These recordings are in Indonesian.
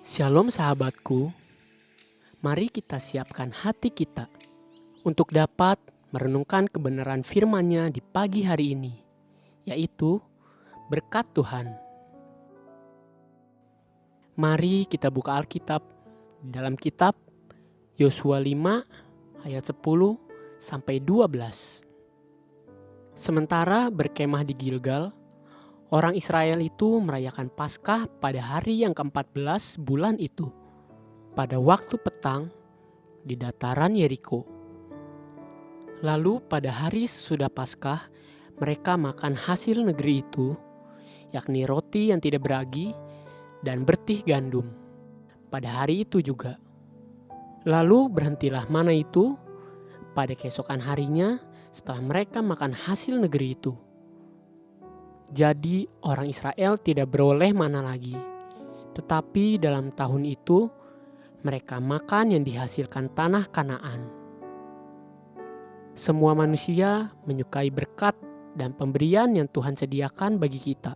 Shalom sahabatku, mari kita siapkan hati kita untuk dapat merenungkan kebenaran firman-Nya di pagi hari ini, yaitu berkat Tuhan. Mari kita buka Alkitab di dalam kitab Yosua 5 ayat 10 sampai 12. Sementara berkemah di Gilgal, orang Israel itu merayakan Paskah pada hari yang ke-14 bulan itu, pada waktu petang di dataran Yeriko. Lalu pada hari sesudah Paskah, mereka makan hasil negeri itu, yakni roti yang tidak beragi dan bertih gandum, pada hari itu juga. Lalu berhentilah mana itu pada keesokan harinya setelah mereka makan hasil negeri itu. Jadi orang Israel tidak beroleh mana lagi. Tetapi dalam tahun itu mereka makan yang dihasilkan tanah Kanaan. Semua manusia menyukai berkat dan pemberian yang Tuhan sediakan bagi kita.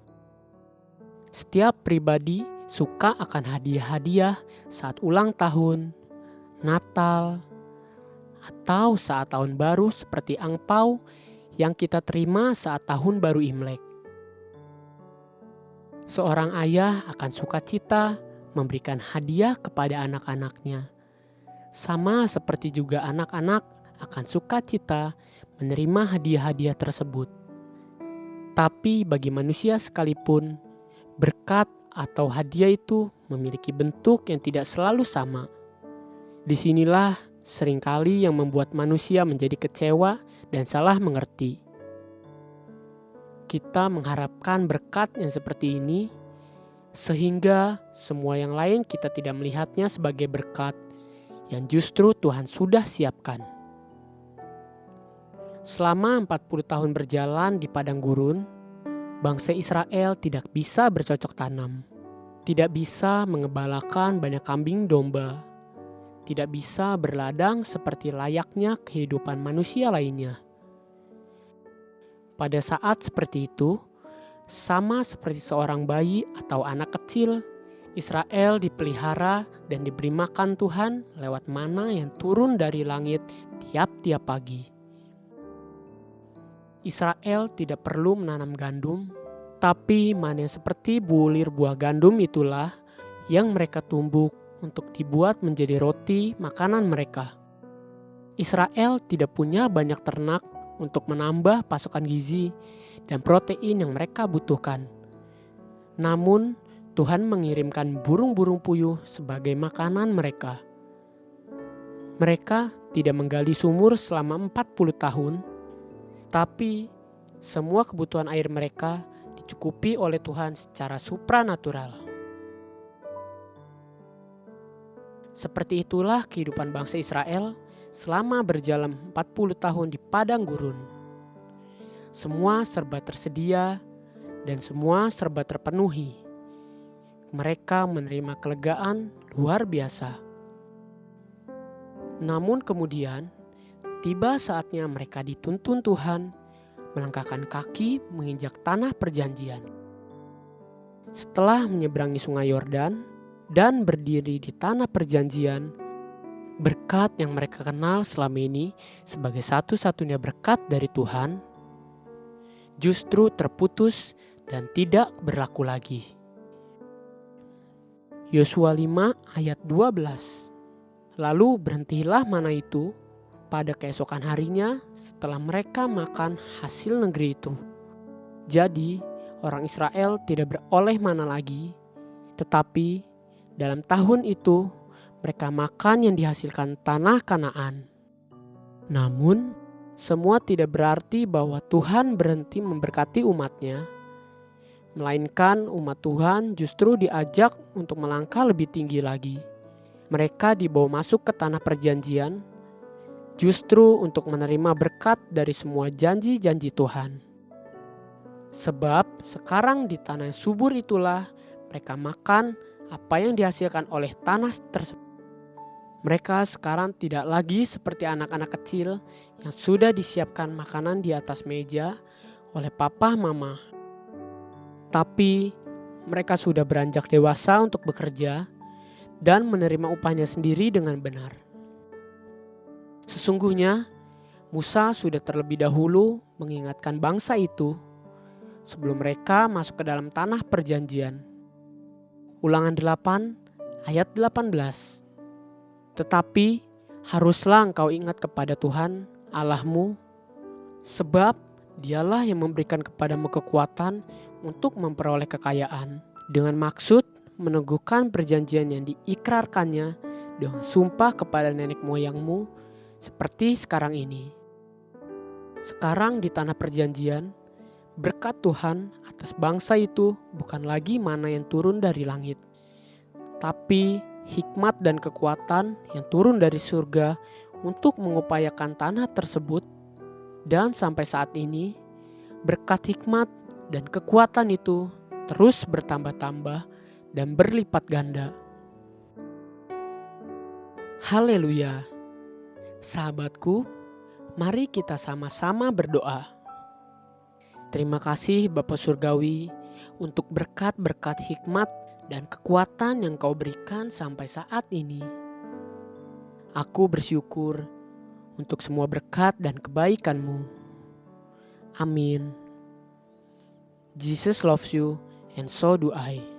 Setiap pribadi suka akan hadiah-hadiah saat ulang tahun, Natal, atau saat tahun baru seperti angpau yang kita terima saat tahun baru Imlek. Seorang ayah akan sukacita memberikan hadiah kepada anak-anaknya. Sama seperti juga anak-anak akan sukacita menerima hadiah-hadiah tersebut. Tapi bagi manusia sekalipun, berkat atau hadiah itu memiliki bentuk yang tidak selalu sama. Disinilah seringkali yang membuat manusia menjadi kecewa dan salah mengerti. Kita mengharapkan berkat yang seperti ini, sehingga semua yang lain kita tidak melihatnya sebagai berkat yang justru Tuhan sudah siapkan. Selama 40 tahun berjalan di padang gurun, bangsa Israel tidak bisa bercocok tanam, tidak bisa mengembalakan banyak kambing domba, tidak bisa berladang seperti layaknya kehidupan manusia lainnya. Pada saat seperti itu, sama seperti seorang bayi atau anak kecil, Israel dipelihara dan diberi makan Tuhan lewat mana yang turun dari langit tiap-tiap pagi. Israel tidak perlu menanam gandum, tapi mana yang seperti bulir buah gandum itulah yang mereka tumbuk untuk dibuat menjadi roti makanan mereka. Israel tidak punya banyak ternak untuk menambah pasokan gizi dan protein yang mereka butuhkan. Namun, Tuhan mengirimkan burung-burung puyuh sebagai makanan mereka. Mereka tidak menggali sumur selama 40 tahun, tapi semua kebutuhan air mereka dicukupi oleh Tuhan secara supranatural. Seperti itulah kehidupan bangsa Israel selama berjalan 40 tahun di padang gurun. Semua serba tersedia dan semua serba terpenuhi. Mereka menerima kelegaan luar biasa. Namun kemudian, tiba saatnya mereka dituntun Tuhan melangkahkan kaki menginjak tanah perjanjian. Setelah menyeberangi sungai Yordan dan berdiri di tanah perjanjian, berkat yang mereka kenal selama ini sebagai satu-satunya berkat dari Tuhan justru terputus dan tidak berlaku lagi. Yosua 5 ayat 12. Lalu berhentilah mana itu pada keesokan harinya setelah mereka makan hasil negeri itu. Jadi orang Israel tidak beroleh mana lagi, tetapi dalam tahun itu mereka makan yang dihasilkan tanah Kanaan. Namun, semua tidak berarti bahwa Tuhan berhenti memberkati umatnya, melainkan umat Tuhan justru diajak untuk melangkah lebih tinggi lagi. Mereka dibawa masuk ke tanah perjanjian, justru untuk menerima berkat dari semua janji-janji Tuhan. Sebab sekarang di tanah yang subur itulah mereka makan apa yang dihasilkan oleh tanah tersebut. Mereka sekarang tidak lagi seperti anak-anak kecil yang sudah disiapkan makanan di atas meja oleh papa mama. Tapi mereka sudah beranjak dewasa untuk bekerja dan menerima upahnya sendiri dengan benar. Sesungguhnya Musa sudah terlebih dahulu mengingatkan bangsa itu sebelum mereka masuk ke dalam tanah perjanjian. Ulangan 8 ayat 18. Tetapi haruslah engkau ingat kepada Tuhan Allahmu, sebab Dialah yang memberikan kepadamu kekuatan untuk memperoleh kekayaan, dengan maksud meneguhkan perjanjian yang diikrarkannya dengan sumpah kepada nenek moyangmu seperti sekarang ini. Sekarang di tanah perjanjian, berkat Tuhan atas bangsa itu bukan lagi mana yang turun dari langit, tapi hikmat dan kekuatan yang turun dari surga untuk mengupayakan tanah tersebut. Dan sampai saat ini, berkat hikmat dan kekuatan itu terus bertambah-tambah dan berlipat ganda. Haleluya. Sahabatku, mari kita sama-sama berdoa. Terima kasih Bapa Surgawi untuk berkat-berkat hikmat dan kekuatan yang Kau berikan sampai saat ini. Aku bersyukur untuk semua berkat dan kebaikan-Mu. Amin. Jesus loves you and so do I.